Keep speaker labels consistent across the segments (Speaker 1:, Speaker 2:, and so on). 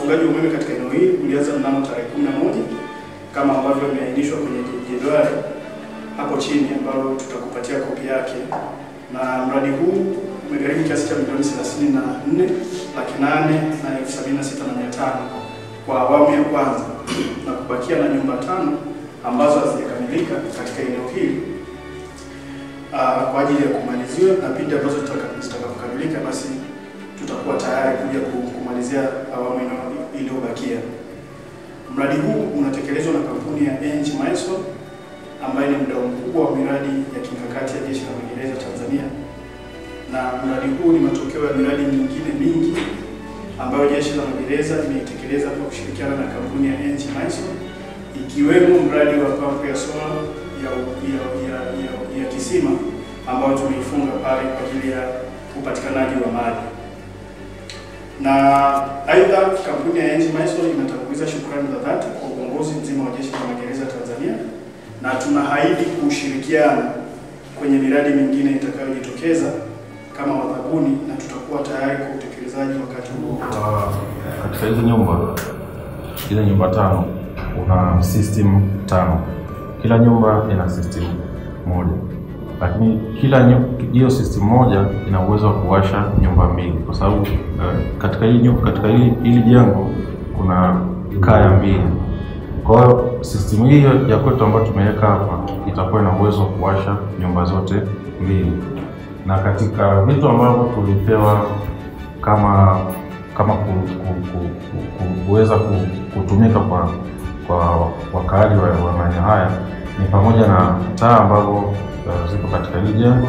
Speaker 1: ufungaji wa umeme katika eneo hili ulianza mnamo tarehe 11 kama ambavyo imeainishwa kwenye jedwali hapo chini, ambalo tutakupatia kopi yake. Na mradi huu umegharimu kiasi cha milioni 34,876,500 kwa awamu ya kwanza, na kubakia na nyumba 5 ambazo hazijakamilika katika eneo hili kwa ajili ya kumaliziwa, na pindi ambazo zitakapokamilika basi tutakuwa tayari kuja kumalizia awamu iliyobakia. Mradi huu unatekelezwa na kampuni ya Engie Maisol ambaye ni mdau mkubwa wa miradi ya kimkakati ya Jeshi la Magereza Tanzania, na mradi huu ni matokeo ya miradi mingine mingi ambayo Jeshi la Magereza imeitekeleza kwa kushirikiana na kampuni ya Engie Maisol, ikiwemo mradi wa pampu ya sola ya kisima ambayo tumeifunga pale kwa ajili ya upatikanaji wa maji. Na aidha, kampuni ya Engie Maisol inatanguliza shukrani za dhati kwa uongozi mzima wa Jeshi la Magereza Tanzania, na tunaahidi kushirikiana kwenye miradi mingine itakayojitokeza kama wadhamini, na tutakuwa tayari kwa utekelezaji wakati huo.
Speaker 2: Katika hizi nyumba, ile nyumba 5 una system 5. Kila nyumba ina system moja, lakini kila hiyo system moja ina uwezo wa kuwasha nyumba 2, kwa sababu katika hili jengo kuna kaya 2. Kwa hiyo system hii ya kwetu ambayo tumeweka hapa itakuwa na uwezo wa kuwasha nyumba zote 2. Na katika vitu ambavyo tulipewa kama kuweza kutumika kwa wakaaji wa maeneo haya ni pamoja na taa ambazo ziko katika hili jengo.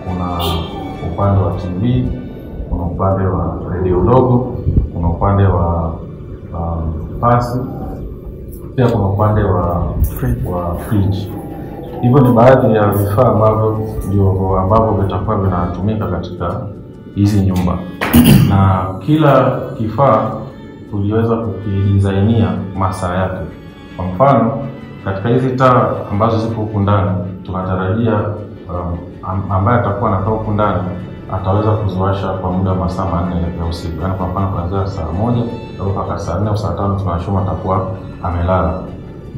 Speaker 2: Kuna upande wa TV, kuna upande wa radio ndogo, kuna upande wa pasi, pia kuna upande wa fridge. Hivyo ni baadhi ya vifaa ambavyo vitakuwa vinatumika katika hizi nyumba. Na kila kifaa tuliweza kukidesignia masaa yake. Kwa mfano, katika hizi taa ambazo ziko huku ndani, tunatarajia ambaye atakuwa anakaa huku ndani ataweza kuziwasha kwa muda wa masaa 4 ya usiku. Yaani kwa mfano kuanzia saa 1 au mpaka saa 4 au saa 5 tunashoma atakuwa amelala.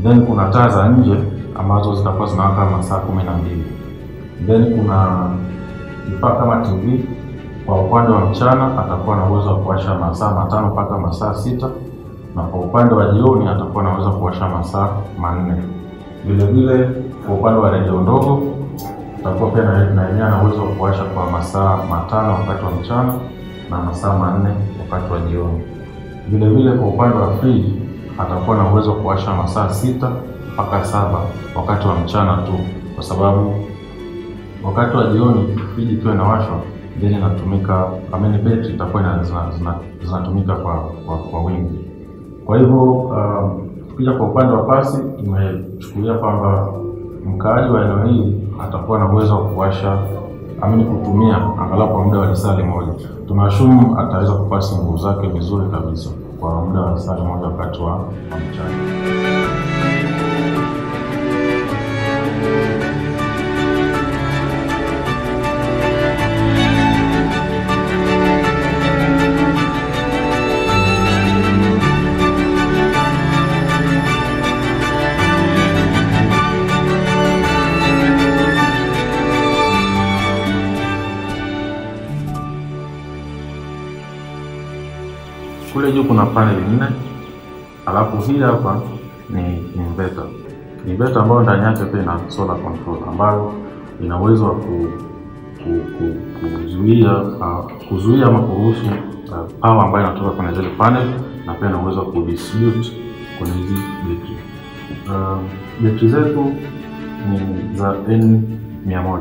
Speaker 2: Then kuna taa za nje ambazo zitakuwa zinawaka masaa 12. Then kuna vifaa kama TV. Kwa upande wa mchana atakuwa na uwezo wa kuwasha masaa 5 mpaka masaa 6, na kwa upande wa jioni atakuwa na uwezo kuwasha masaa 4. Vile vile kwa upande wa radio ndogo atakuwa pia na uwezo wa kuwasha kwa masaa 5 wakati wa mchana na masaa 4 wakati wa jioni. Vile vile kwa upande wa fridge atakuwa na uwezo wa kuwasha masaa 6 mpaka 7 wakati wa mchana tu, kwa sababu wakati wa jioni fridge ikiwa inawashwa then inatumika, battery itakuwa zinatumika kwa wingi. Kwa hivyo pia kwa upande wa pasi tumechukulia kwamba mkaaji wa eneo hili atakuwa na uwezo wa kuwasha kutumia angalau kwa muda wa lisali moja. Tunashumu ataweza kupasi nguvu zake vizuri kabisa kwa muda wa lisali moja wakati wa mchana. Kule juu kuna panel 4, alafu hii hapa ni inverter. Inverter ambayo ndani yake pia ina solar control ambayo ina uwezo wa kuzuia ama kuruhusu power ambayo inatoka kwenye zile panel, na pia ina uwezo wa kudistribute kwenye hizi betri. Betri zetu ni za N100,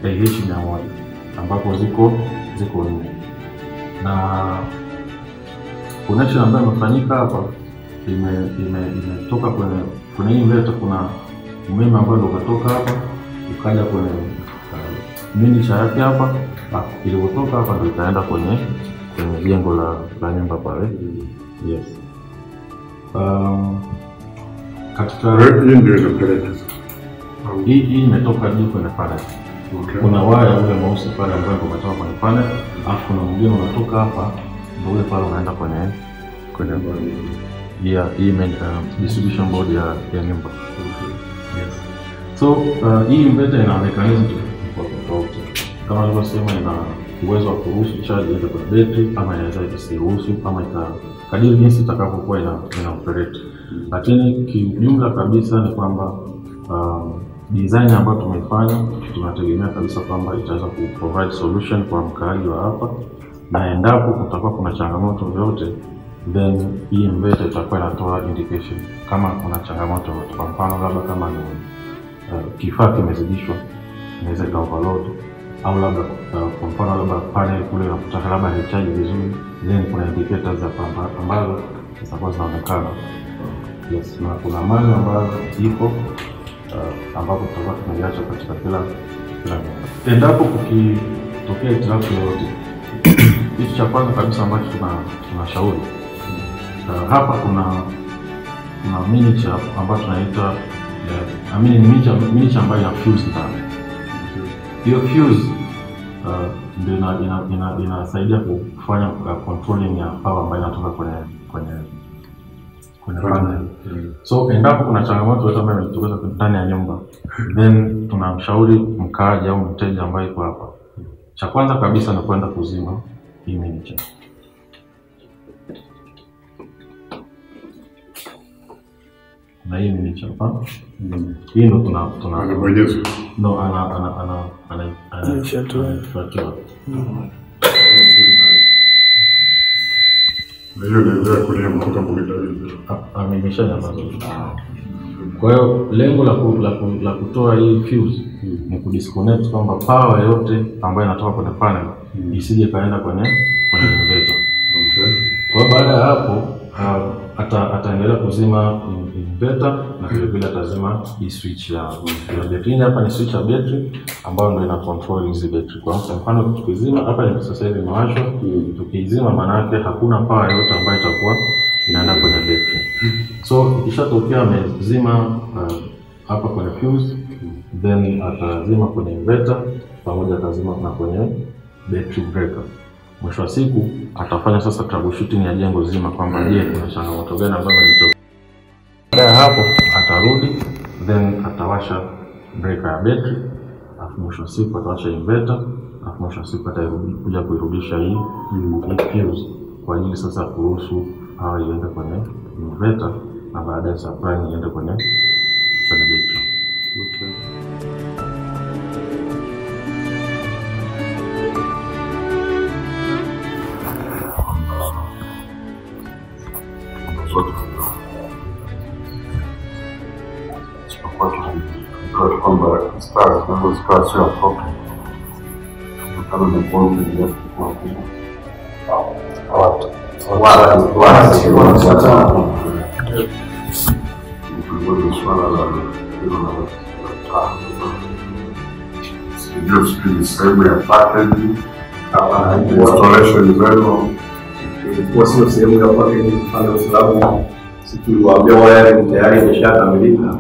Speaker 2: AH100 ambapo ziko 4. Na connection ambayo imefanyika hapa imetoka kwenye inverter. Kuna umeme ambao ndio kutoka hapa ukaja kwenye minicha yake hapa, ilipotoka hapa ndio itaenda kwenye jengo la nyumba pale. Yes. Katika
Speaker 3: hii ndio inapeleka.
Speaker 2: Hii imetoka juu kwenye panel. Okay. Kuna waya ule mweusi pale ambao umetoka kwenye panel, alafu kuna mwingine unatoka hapa ndio ule pale unaenda kwenye hii distribution board ya nyumba. Yes. So hii inverter ina mechanism tofauti. Kama nilivyosema, ina uwezo wa kuruhusu charge iende kwenye battery, ama inaweza isiruhusu, ama kadiri jinsi itakavyokuwa ina operate. Lakini kijumla kabisa ni kwamba design ambayo tumeifanya, tunategemea kabisa kwamba itaweza ku provide solution kwa mkaaji wa hapa, na endapo kutakuwa kuna changamoto yoyote, then hii inverter itakuwa inatoa indication kama kuna changamoto. Kwa mfano labda kama ni kifaa kimezidishwa, inaweza ka overload, au labda kwa mfano labda panel kule inataka labda haicharge vizuri, then kuna indicators za ambazo zitakuwa zinaonekana. Yes, na kuna manual ambazo ipo ambapo tutakuwa tunaiacha katika kila nyumba. Endapo kukitokea hitilafu yoyote, kitu cha kwanza kabisa ambacho tunashauri, hapa kuna miniature ambayo tunaita miniature ambayo ina fuse ndani. Hiyo fuse ndio inasaidia kufanya controlling ya power ambayo inatoka kwenye panel. So endapo kuna changamoto yoyote ambayo inatokea ndani ya nyumba, then tunamshauri mkaaji au mteja ambaye yuko hapa, cha kwanza kabisa ni kwenda kuzima hii miniature. Na hii miniature hapa, hii ndo tunabonyeza. No, ana
Speaker 3: hiyo ndio kulia mtoka mbele.
Speaker 2: Kwa hiyo lengo la kutoa hii fuse ni kudisconnect kwamba power yote ambayo inatoka kwenye panel isije kaenda kwenye inverter.
Speaker 3: Okay.
Speaker 2: Kwa baada ya hapo ataendelea kuzima inverter, na vile atazima hii switch ya battery. Hapa ni switch ya battery ambayo ndio ina control hizi battery. Kwa mfano tukizima hapa ni sasa hivi imewashwa, tukizima maana yake hakuna power yote ambayo itakuwa inaenda kwenye battery. So ikishatokea amezima hapa kwenye fuse, then atazima kwenye inverter pamoja, atazima na kwenye battery breaker. Mwisho wa siku atafanya sasa troubleshooting ya jengo zima kwamba je, kuna changamoto gani ambayo imetokea. Baada ya hapo atarudi, then atawasha breaker ya battery, afu mwisho wa siku atawasha inverter, afu mwisho wa siku atakuja kuirudisha hii fuse kwa ajili sasa kuruhusu power iende kwenye inverter, na baadaye supply iende kwenye battery.
Speaker 3: Okay. Kwamba stars na stars ya proper kama ni bonde ya kwa kubwa sehemu ya packaging installation zero
Speaker 4: ilikuwa sio sehemu ya packaging pale, sababu tuliwaambia wale tayari imeshakamilika.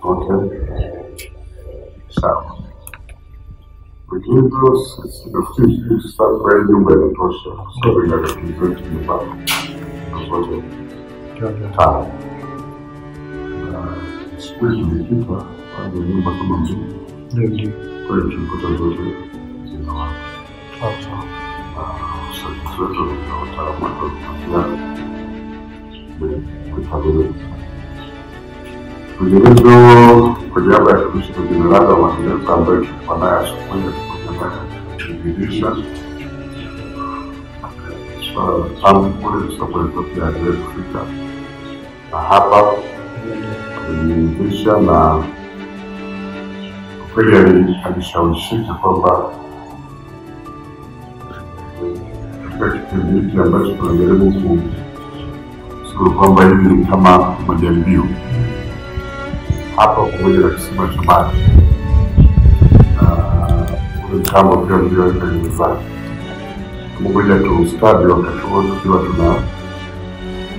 Speaker 3: Okay. Sawa. Lakini nafikiri start kwa hiyo nyumba inatosha. Sababu inatakikana nyumba. Zote. Sawa. Siku hizi nikipa kwa nyumba kama mzuri. Ndio. Kwa hiyo tulikuta zote zinawa. Sawa. Sasa tunataka Kujirezo kwa niaba ya Kamishna Jenerali wa Magereza ambayo tulikuwa naye asubuhi kujiridhisha swala la tangu kule tusapoletokea aliwezi kufika na hapa kujiridhisha, na kweli alishawishika kwamba katika kipindi hiki ambacho tunajaribu kusema kwamba hivi ni kama majaribio hapa pamoja na kisima cha maji na ule mtambo pia ulioweka nyumbani, pamoja tu ustadi wakati huo tukiwa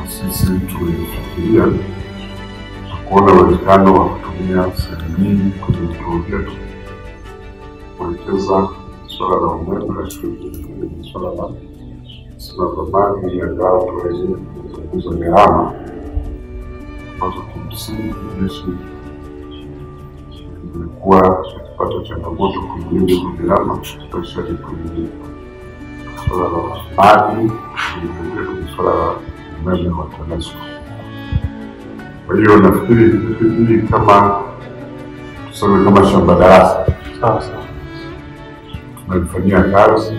Speaker 3: sisi tulifikiria kuona uwezekano wa kutumia sehemu nyingi kwenye vituo vyetu kuelekeza swala la umeme na swala la sina dhamani ya gao tuweze kupunguza gharama ambazo kimsingi jeshi imekuwa ikipata changamoto kuingia kwa gharama especially kwenye swala la maji, kwenye swala la umeme wa TANESCO. Kwa hiyo nafikiri hili kama tuseme kama shamba darasa tunalifanyia kazi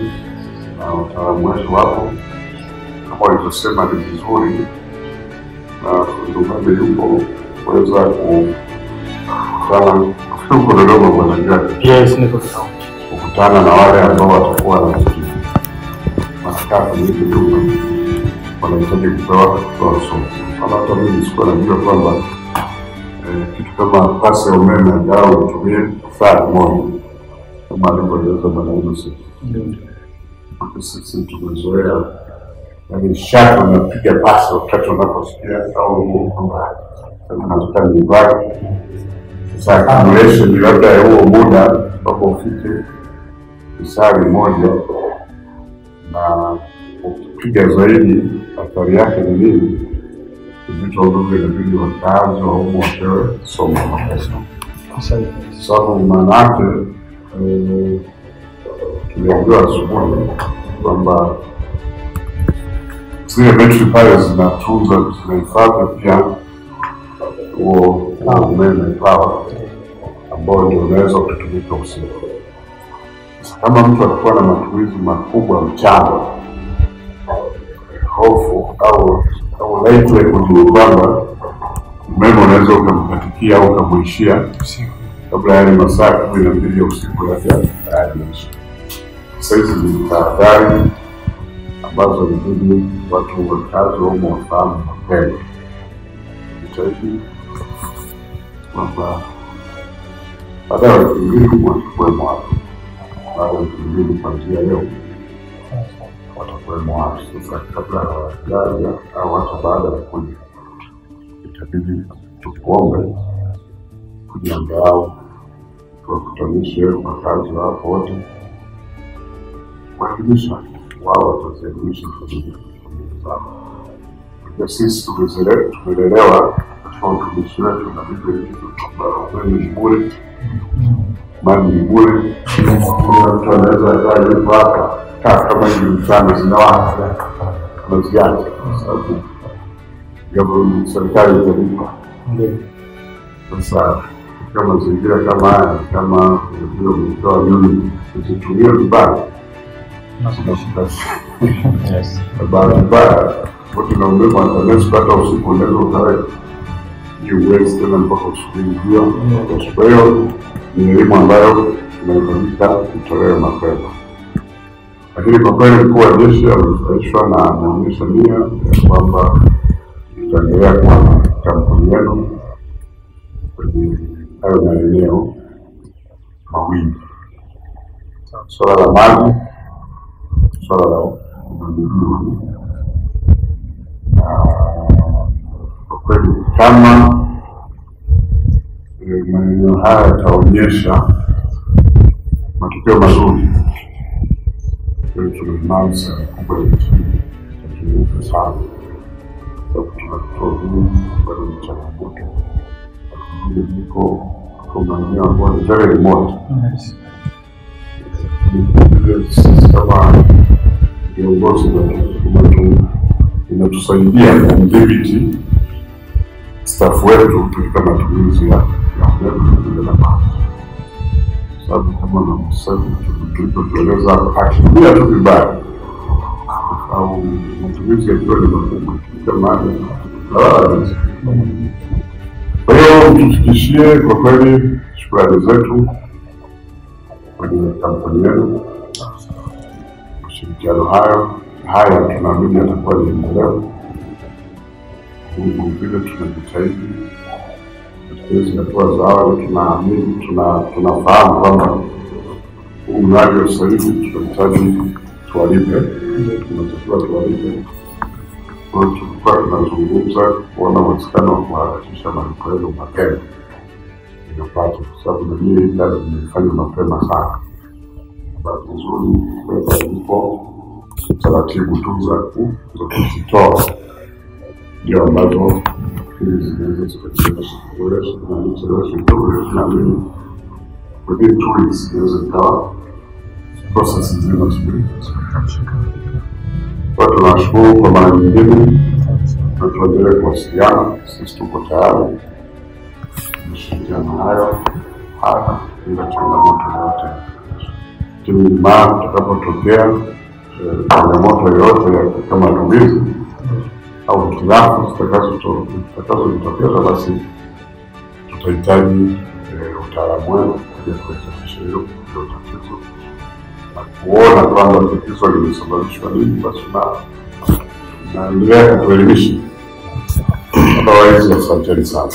Speaker 3: na wataalamu wetu wapo kama walivyosema ni vizuri, na ndugu yupo kuweza kukutana huko Dodoma kwa kukutana na wale ambao watakuwa na masaa kwenye nyumba wanahitaji kupewa somo. Hata mimi sikuwa najua kwamba kitu kama pasi ya umeme angalau utumie saa moja kama alivyoeleza Bwana Innocent. Sisi tumezoea yaani shaka unapiga pasi wakati unaposikia au kwamba nataka nibaki. Sasa accumulation labda ya huo muda mpaka ufike saa moja na ukipiga zaidi athari yake ni nini? Vitu ambavyo inabidi wakazi wa humu wapewe somo. Sababu maana yake tuliambiwa asubuhi kwamba zile betri pale zinatunza, zinahifadhi pia huo umeme power ambao ndio unaweza kutumika usiku. Kama mtu atakuwa na matumizi makubwa mchana, hofu au laitwe kujua kwamba umeme unaweza ukamkatikia au ukamwishia kabla ya masaa 12 ya usiku yake yaisha. Sasa hizi ni tahadhari ambazo inabidi watu wakazi wao wafahamu mapema. Jitahidi kwamba baada ya kuingia kwa hapo baada ya kuingia kuanzia leo watakuwa hapo. Sasa kabla ya au hata baada ya kuja itabidi tuombe kujiandaa tukutanishe wakazi hapo wote kuhakikisha wao watazimisha familia zao. Kwa sisi tumelelewa katika utumishi wetu na vile vitu ni bure, mali ni bure. Mtu anaweza akaja hapa kama hivi sana zinawaka na ziache sababu government serikali italipa. Sasa kama mazingira kama haya, kama ndio mtoa nyingi kuzitumia vibaya yes. Barabara watu na umeme wa TANESCO hata usiku unaweza ukaweka uwezi tena mpaka usubiri jua. Kwa hiyo ni elimu ambayo inahitajika kutolewa mapema. Lakini kwa kweli mkuu wa jeshi amefurahishwa na ameonyesha nia ya kwamba itaendelea kuwa na kampuni yenu kwenye hayo maeneo mawili, swala la maji, swala la umeme. Kwa kweli kama maeneo haya yataonyesha matokeo mazuri, tunaanza kubwa ya sana sababu tunatoa huduma bado ni changamoto. Niko kwa maeneo ambayo ni very remote. Sisi kama viongozi wetu inatusaidia kudhibiti staff wetu katika matumizi ya umeme na maji. Sababu kama na msaada tulipoeleza akitumia tu vibaya au matumizi ya kidogo kama maji. Kwa hiyo tufikishie kwa kweli shukrani zetu kwenye kampuni yenu. Ushirikiano haya tunaamini atakuwa ni endelevu. Vile tunajitahidi katika hizi hatua za awali, tunaamini tunafahamu kwamba huu mradi wa sasa hivi tunahitaji tuwalipe, tunatakiwa tuwalipe. Kwa hiyo tulikuwa tunazungumza kuona uwezekano wa kuharakisha malipo yenu mapema inapata, kwa sababu na hii kazi imefanywa mapema sana. Bahati nzuri pesa ilipo taratibu tu za kuzitoa, ndio ambazo hizi zinaweza zikachelewesha na mimi within 2 weeks zinaweza zikawa process nzima zimekamilika. Kwa tunashukuru kwa mara nyingine na tuendelee kuwasiliana, sisi tuko tayari kushirikiana hayo hata bila changamoto yoyote. Mara tutakapotokea changamoto yoyote kama matumizi au hitilafu zitakazojitokeza, basi tutahitaji utaalamu wenu kuja kurekebisha hiyo tatizo na kuona kwamba tatizo limesababishwa nini, basi naendelea kutuelimisha. Otherwise, asanteni sana.